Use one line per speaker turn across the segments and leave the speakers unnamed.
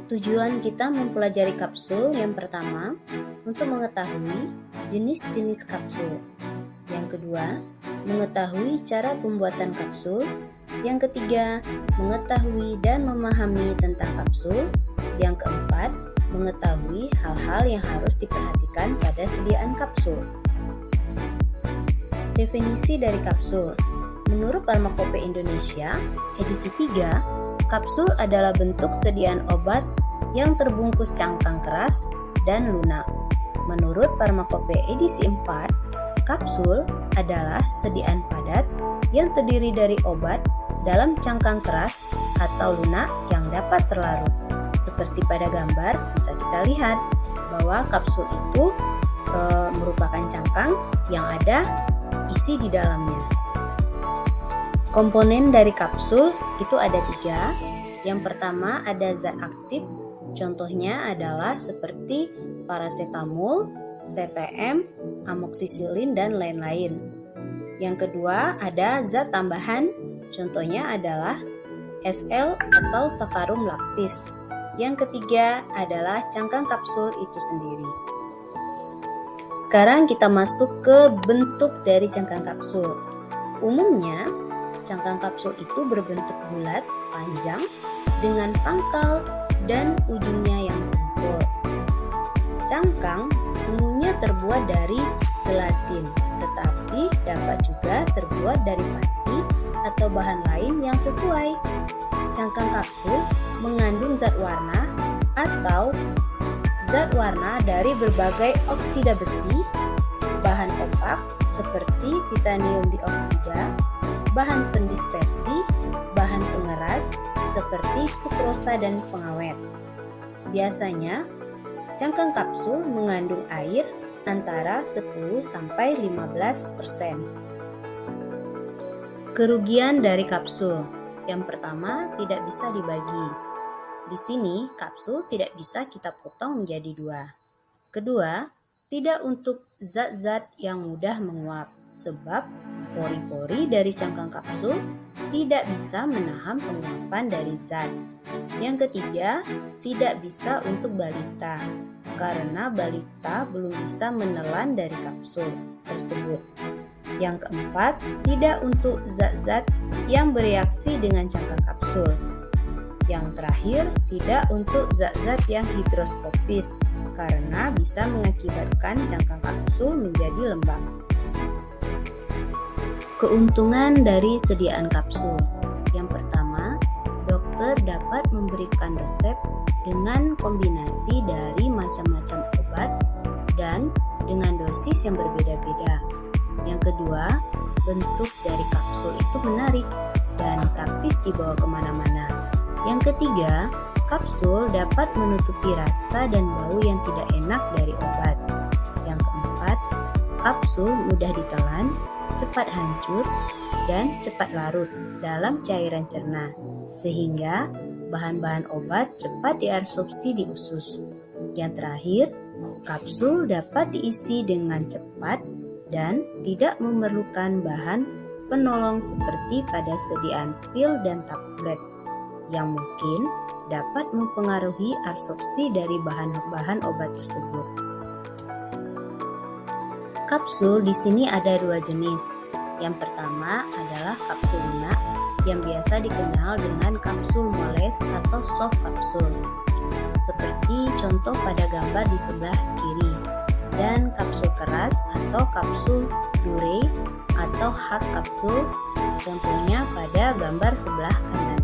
Tujuan kita mempelajari kapsul yang pertama, untuk mengetahui jenis-jenis kapsul. Yang kedua, mengetahui cara pembuatan kapsul. Yang ketiga, mengetahui dan memahami tentang kapsul. Yang keempat, mengetahui hal-hal yang harus diperhatikan pada sediaan kapsul. Definisi dari kapsul. Menurut Farmakope Indonesia, edisi 3, kapsul adalah bentuk sediaan obat yang terbungkus cangkang keras dan lunak. Menurut Farmakope edisi 4, kapsul adalah sediaan padat yang terdiri dari obat dalam cangkang keras atau lunak yang dapat terlarut. Seperti pada gambar bisa kita lihat bahwa kapsul itu merupakan cangkang yang ada isi di dalamnya. Komponen dari kapsul itu ada 3. Yang pertama ada zat aktif, contohnya adalah seperti paracetamol, CTM, amoksisilin, dan lain-lain. Yang kedua ada zat tambahan, contohnya adalah SL atau sakarum laktis. Yang ketiga adalah cangkang kapsul itu sendiri. Sekarang kita masuk ke bentuk dari cangkang kapsul. Umumnya, cangkang kapsul itu berbentuk bulat, panjang, dengan pangkal dan ujungnya yang tumpul. Cangkang umumnya terbuat dari gelatin, tetapi dapat juga terbuat dari pati atau bahan lain yang sesuai. Cangkang kapsul mengandung zat warna atau zat warna dari berbagai oksida besi, bahan opak seperti titanium dioksida, bahan pendispersi, bahan pengeras seperti sukrosa dan pengawet. Biasanya, cangkang kapsul mengandung air antara 10-15%. Kerugian dari kapsul. Yang pertama, tidak bisa dibagi. Di sini, kapsul tidak bisa kita potong menjadi 2. Kedua, tidak untuk zat-zat yang mudah menguap, sebab pori-pori dari cangkang kapsul tidak bisa menahan penguapan dari zat. Yang ketiga, tidak bisa untuk balita, karena balita belum bisa menelan dari kapsul tersebut. Yang keempat, tidak untuk zat-zat yang bereaksi dengan cangkang kapsul. Yang terakhir, tidak untuk zat-zat yang hidroskopis, karena bisa mengakibatkan cangkang kapsul menjadi lembab. Keuntungan dari sediaan kapsul. Yang pertama, dokter dapat memberikan resep dengan kombinasi dari macam-macam obat dan dengan dosis yang berbeda-beda. Yang kedua, bentuk dari kapsul itu menarik dan praktis dibawa kemana-mana. Yang ketiga, kapsul dapat menutupi rasa dan bau yang tidak enak dari obat. Yang keempat, kapsul mudah ditelan, cepat hancur, dan cepat larut dalam cairan cerna, sehingga bahan-bahan obat cepat diabsorpsi di usus. Yang terakhir, kapsul dapat diisi dengan cepat dan tidak memerlukan bahan penolong seperti pada sediaan pil dan tablet yang mungkin dapat mempengaruhi absorpsi dari bahan-bahan obat tersebut. Kapsul di sini ada 2 jenis. Yang pertama adalah kapsul lunak yang biasa dikenal dengan kapsul moles atau soft kapsul, seperti contoh pada gambar di sebelah kiri, dan kapsul keras atau kapsul dure atau hard kapsul, contohnya pada gambar sebelah kanan.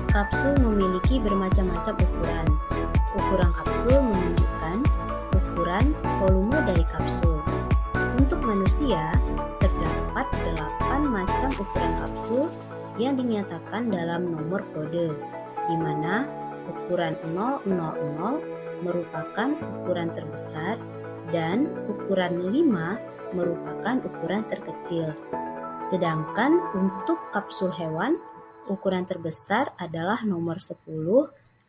Kapsul memiliki bermacam-macam ukuran. Ukuran kapsul menunjukkan ukuran volume dari kapsul. Untuk manusia, terdapat 8 macam ukuran kapsul yang dinyatakan dalam nomor kode, di mana ukuran 000 merupakan ukuran terbesar dan ukuran 5 merupakan ukuran terkecil. Sedangkan untuk kapsul hewan, ukuran terbesar adalah nomor 10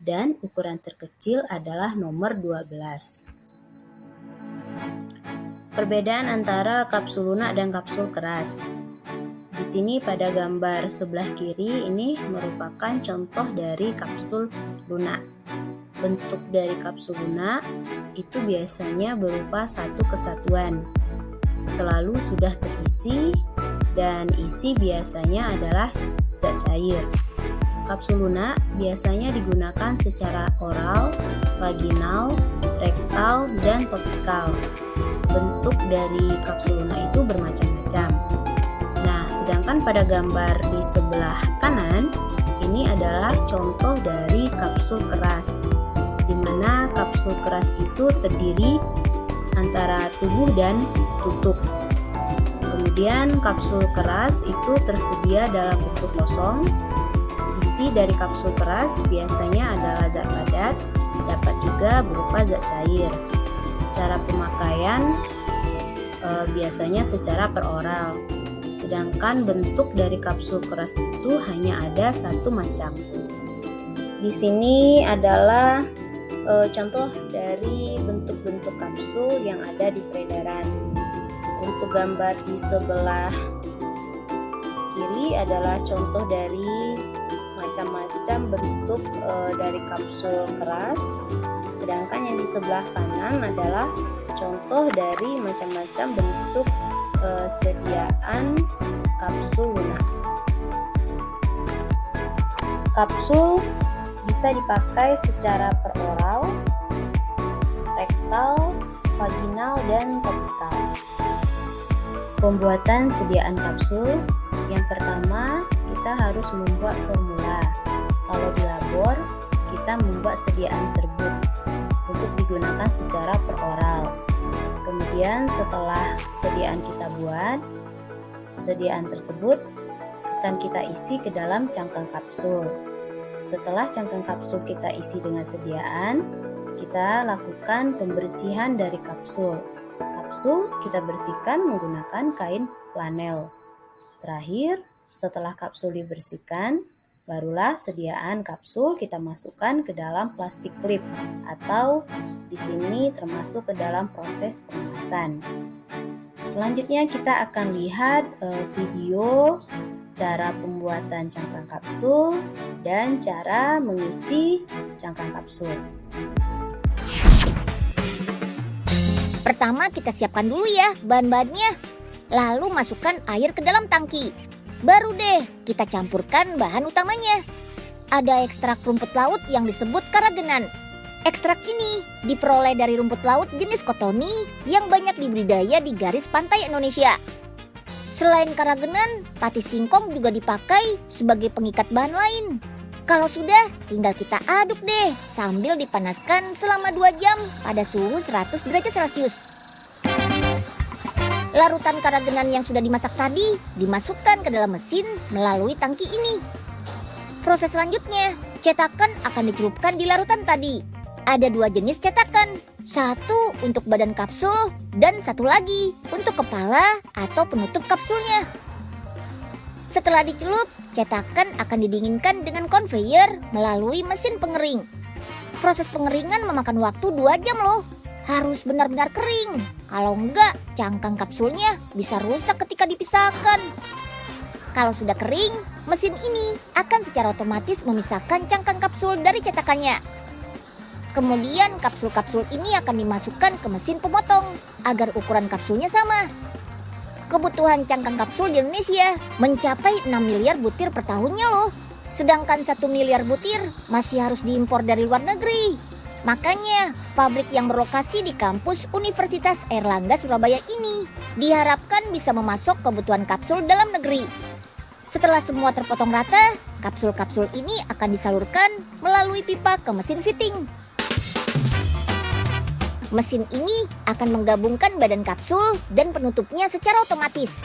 dan ukuran terkecil adalah nomor 12. Perbedaan antara kapsul lunak dan kapsul keras. Di sini pada gambar sebelah kiri ini merupakan contoh dari kapsul lunak. Bentuk dari kapsul lunak itu biasanya berupa satu kesatuan, selalu sudah terisi, dan isi biasanya adalah zat cair. Kapsul lunak biasanya digunakan secara oral, vaginal, rektal, dan topikal. Bentuk dari kapsul lunak itu bermacam-macam. Nah, sedangkan pada gambar di sebelah kanan ini adalah contoh dari kapsul keras, di mana kapsul keras itu terdiri antara tubuh dan tutup. Kemudian kapsul keras itu tersedia dalam bentuk kosong. Isi dari kapsul keras biasanya adalah zat padat, dapat juga berupa zat cair. Cara pemakaian biasanya secara peroral. Sedangkan bentuk dari kapsul keras itu hanya ada satu macam. Di sini adalah contoh dari bentuk-bentuk kapsul yang ada di peredaran. Untuk gambar di sebelah kiri adalah contoh dari macam-macam bentuk dari kapsul keras. Sedangkan yang di sebelah kanan adalah contoh dari macam-macam bentuk sediaan kapsul lunak. Kapsul bisa dipakai secara peroral, rektal, vaginal, dan topikal. Pembuatan sediaan kapsul, yang pertama kita harus membuat formula. Kalau di labor, kita membuat sediaan serbuk untuk digunakan secara peroral. Kemudian setelah sediaan kita buat, sediaan tersebut akan kita isi ke dalam cangkang kapsul. Setelah cangkang kapsul kita isi dengan sediaan, kita lakukan pembersihan dari kapsul. Kapsul kita bersihkan menggunakan kain flanel. Terakhir, setelah kapsul dibersihkan, barulah sediaan kapsul kita masukkan ke dalam plastik klip atau di sini termasuk ke dalam proses pengemasan. Selanjutnya kita akan lihat video cara pembuatan cangkang kapsul dan cara mengisi cangkang kapsul.
Pertama kita siapkan dulu ya bahan-bahannya, lalu masukkan air ke dalam tangki. Baru deh kita campurkan bahan utamanya. Ada ekstrak rumput laut yang disebut karagenan. Ekstrak ini diperoleh dari rumput laut jenis kotoni yang banyak dibudidaya di garis pantai Indonesia. Selain karagenan, pati singkong juga dipakai sebagai pengikat bahan lain. Kalau sudah, tinggal kita aduk deh sambil dipanaskan selama 2 jam pada suhu 100 derajat Celcius. Larutan karagenan yang sudah dimasak tadi dimasukkan ke dalam mesin melalui tangki ini. Proses selanjutnya, cetakan akan dicelupkan di larutan tadi. Ada 2 jenis cetakan, satu untuk badan kapsul dan satu lagi untuk kepala atau penutup kapsulnya. Setelah dicelup, cetakan akan didinginkan dengan conveyor melalui mesin pengering. Proses pengeringan memakan waktu 2 jam loh. Harus benar-benar kering. Kalau enggak, cangkang kapsulnya bisa rusak ketika dipisahkan. Kalau sudah kering, mesin ini akan secara otomatis memisahkan cangkang kapsul dari cetakannya. Kemudian kapsul-kapsul ini akan dimasukkan ke mesin pemotong agar ukuran kapsulnya sama. Kebutuhan cangkang kapsul di Indonesia mencapai 6 miliar butir per tahunnya loh. Sedangkan 1 miliar butir masih harus diimpor dari luar negeri. Makanya, pabrik yang berlokasi di kampus Universitas Airlangga Surabaya ini diharapkan bisa memasok kebutuhan kapsul dalam negeri. Setelah semua terpotong rata, kapsul-kapsul ini akan disalurkan melalui pipa ke mesin fitting. Mesin ini akan menggabungkan badan kapsul dan penutupnya secara otomatis.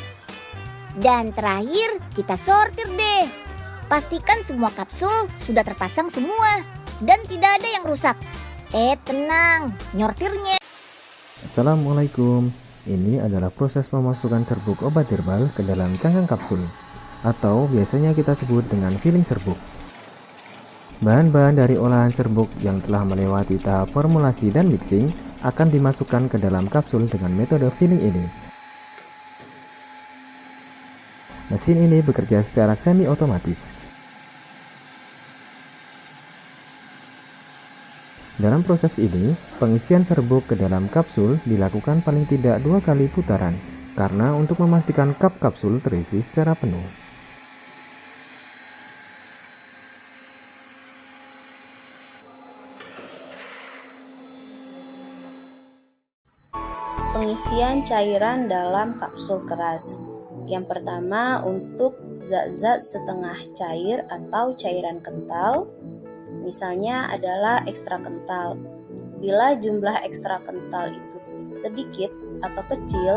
Dan terakhir, kita sortir deh. Pastikan semua kapsul sudah terpasang semua dan tidak ada yang rusak. Tenang, nyortirnya.
Assalamualaikum. Ini adalah proses memasukkan serbuk obat herbal ke dalam cangkang kapsul, atau biasanya kita sebut dengan filling serbuk. Bahan-bahan dari olahan serbuk yang telah melewati tahap formulasi dan mixing akan dimasukkan ke dalam kapsul dengan metode filling ini. Mesin ini bekerja secara semi-otomatis. Dalam proses ini, pengisian serbuk ke dalam kapsul dilakukan paling tidak 2 kali putaran, karena untuk memastikan kap kapsul terisi secara penuh.
Pengisian cairan dalam kapsul keras. Yang pertama untuk zat-zat setengah cair atau cairan kental, misalnya adalah ekstra kental. Bila jumlah ekstra kental itu sedikit atau kecil,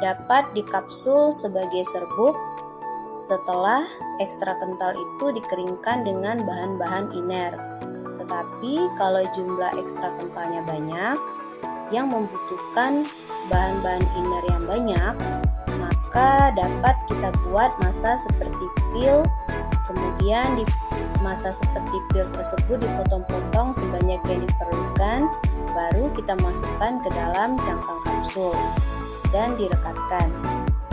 dapat dikapsul sebagai serbuk setelah ekstra kental itu dikeringkan dengan bahan-bahan iner. Tetapi kalau jumlah ekstra kentalnya banyak, yang membutuhkan bahan-bahan iner yang banyak, maka dapat kita buat massa seperti pil. Kemudian di massa seperti pil tersebut dipotong-potong sebanyak yang diperlukan, baru kita masukkan ke dalam cangkang kapsul dan direkatkan.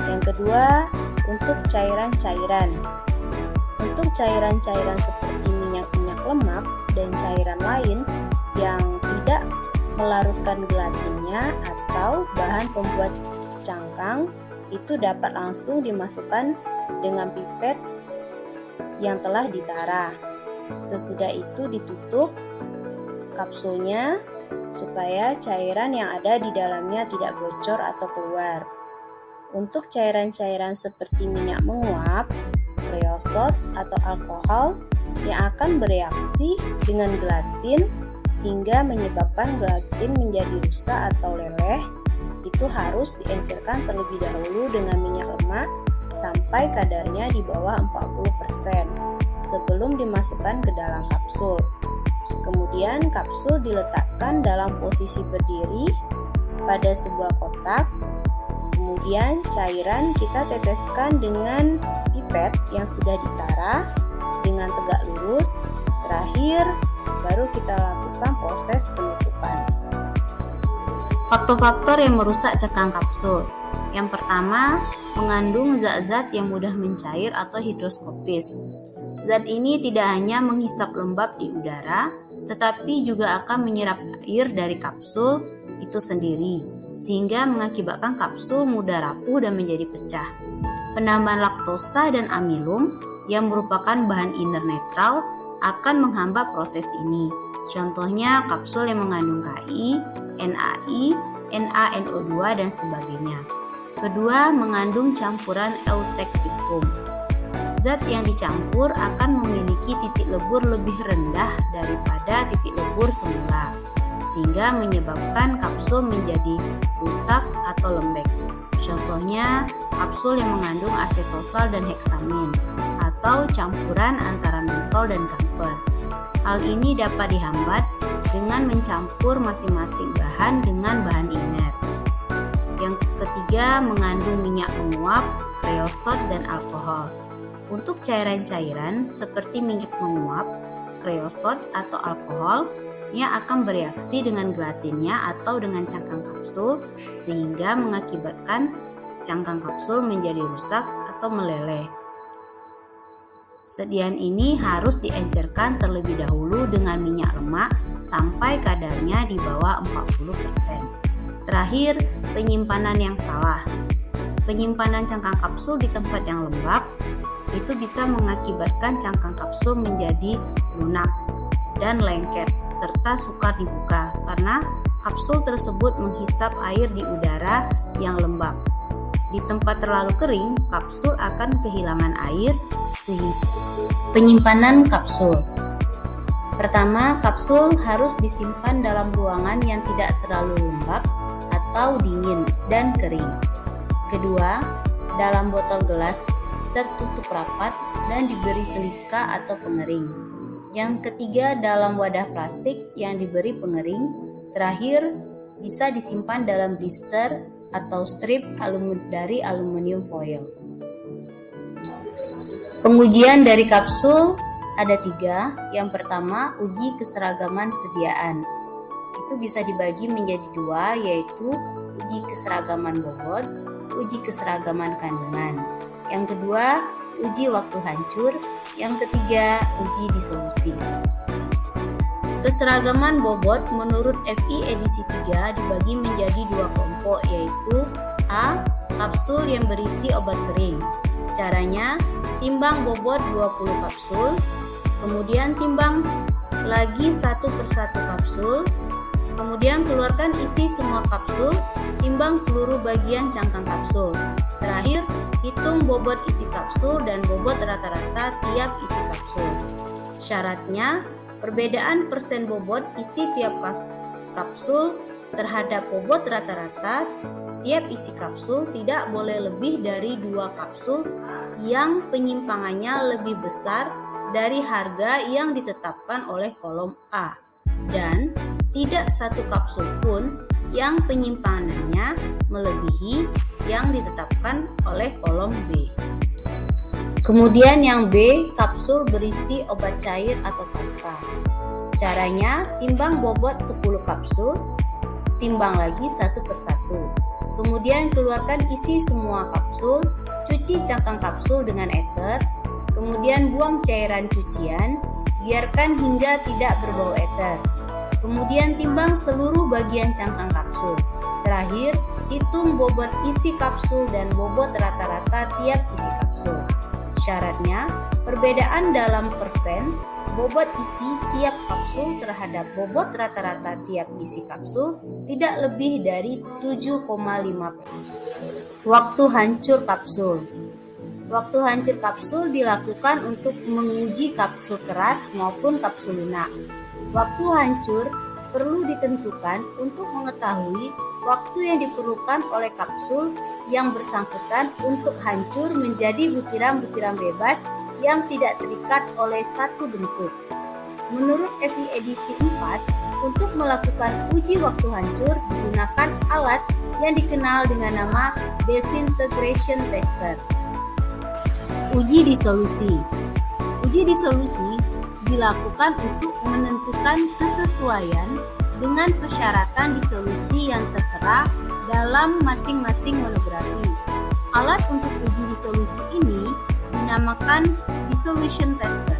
Yang kedua, untuk cairan-cairan. Untuk cairan-cairan seperti minyak-minyak lemak dan cairan lain yang tidak melarutkan gelatinnya atau bahan pembuat cangkang, itu dapat langsung dimasukkan dengan pipet yang telah ditara. Sesudah itu ditutup kapsulnya supaya cairan yang ada di dalamnya tidak bocor atau keluar. Untuk cairan-cairan seperti minyak menguap, kreosot atau alkohol yang akan bereaksi dengan gelatin hingga menyebabkan gelatin menjadi rusak atau leleh, itu harus diencerkan terlebih dahulu dengan minyak lemak sampai kadarnya di bawah 40% sebelum dimasukkan ke dalam kapsul. Kemudian kapsul diletakkan dalam posisi berdiri pada sebuah kotak. Kemudian cairan kita teteskan dengan pipet yang sudah ditara dengan tegak lurus. Terakhir, baru kita lakukan proses penutupan. Faktor-faktor yang merusak cangkang kapsul. Yang pertama, mengandung zat-zat yang mudah mencair atau hidroskopis. Zat ini tidak hanya menghisap lembab di udara, tetapi juga akan menyerap air dari kapsul itu sendiri, sehingga mengakibatkan kapsul mudah rapuh dan menjadi pecah. Penambahan laktosa dan amilum yang merupakan bahan iner netral akan menghambat proses ini. Contohnya kapsul yang mengandung KI, NAI, NaNO2 dan sebagainya. Kedua, mengandung campuran eutecticum. Zat yang dicampur akan memiliki titik lebur lebih rendah daripada titik lebur semula, sehingga menyebabkan kapsul menjadi rusak atau lembek. Contohnya, kapsul yang mengandung asetosal dan heksamin, atau campuran antara mentol dan kamfer. Hal ini dapat dihambat dengan mencampur masing-masing bahan dengan bahan iner. Yang ketiga, mengandung minyak menguap, kreosot, dan alkohol. Untuk cairan-cairan seperti minyak menguap, kreosot, atau alkohol yang akan bereaksi dengan gelatinnya atau dengan cangkang kapsul sehingga mengakibatkan cangkang kapsul menjadi rusak atau meleleh. Sediaan ini harus diencerkan terlebih dahulu dengan minyak lemak sampai kadarnya di bawah 40%. Terakhir, penyimpanan yang salah. Penyimpanan cangkang kapsul di tempat yang lembab itu bisa mengakibatkan cangkang kapsul menjadi lunak dan lengket serta sukar dibuka karena kapsul tersebut menghisap air di udara yang lembab. Di tempat terlalu kering, kapsul akan kehilangan air sehingga penyimpanan kapsul. Pertama, kapsul harus disimpan dalam ruangan yang tidak terlalu lembab atau dingin dan kering. Kedua, dalam botol gelas tertutup rapat dan diberi selika atau pengering. Yang ketiga, dalam wadah plastik yang diberi pengering. Terakhir, bisa disimpan dalam blister atau strip dari aluminium foil. Pengujian dari kapsul ada 3. Yang pertama, uji keseragaman sediaan. Itu bisa dibagi menjadi 2, yaitu uji keseragaman bobot, uji keseragaman kandungan. Yang kedua, uji waktu hancur. Yang ketiga, uji disolusi. Keseragaman bobot menurut FI edisi 3 dibagi menjadi dua kelompok, yaitu A. Kapsul yang berisi obat kering. Caranya, timbang bobot 20 kapsul, kemudian timbang lagi satu persatu kapsul, kemudian keluarkan isi semua kapsul, timbang seluruh bagian cangkang kapsul. Terakhir, hitung bobot isi kapsul dan bobot rata-rata tiap isi kapsul. Syaratnya, perbedaan persen bobot isi tiap kapsul terhadap bobot rata-rata tiap isi kapsul tidak boleh lebih dari 2 kapsul yang penyimpangannya lebih besar dari harga yang ditetapkan oleh kolom A, dan tidak satu kapsul pun yang penyimpangannya melebihi yang ditetapkan oleh kolom B. Kemudian yang B, kapsul berisi obat cair atau pasta. Caranya, timbang bobot 10 kapsul, timbang lagi satu persatu. Kemudian keluarkan isi semua kapsul, cuci cangkang kapsul dengan ether, kemudian buang cairan cucian, biarkan hingga tidak berbau ether. Kemudian timbang seluruh bagian cangkang kapsul. Terakhir, hitung bobot isi kapsul dan bobot rata-rata tiap isi kapsul. Syaratnya, perbedaan dalam persen bobot isi tiap kapsul terhadap bobot rata-rata tiap isi kapsul tidak lebih dari 7,5%. Waktu hancur kapsul. Waktu hancur kapsul dilakukan untuk menguji kapsul keras maupun kapsul lunak. Waktu hancur perlu ditentukan untuk mengetahui waktu yang diperlukan oleh kapsul yang bersangkutan untuk hancur menjadi butiran-butiran bebas yang tidak terikat oleh satu bentuk. Menurut FI edisi 4, untuk melakukan uji waktu hancur digunakan alat yang dikenal dengan nama disintegration tester. Uji disolusi. Uji disolusi dilakukan untuk menentukan kesesuaian dengan persyaratan disolusi yang tertera dalam masing-masing monografi. Alat untuk uji disolusi ini dinamakan dissolution tester.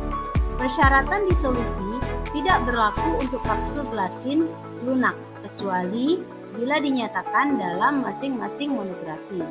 Persyaratan disolusi tidak berlaku untuk kapsul gelatin lunak kecuali bila dinyatakan dalam masing-masing monografi.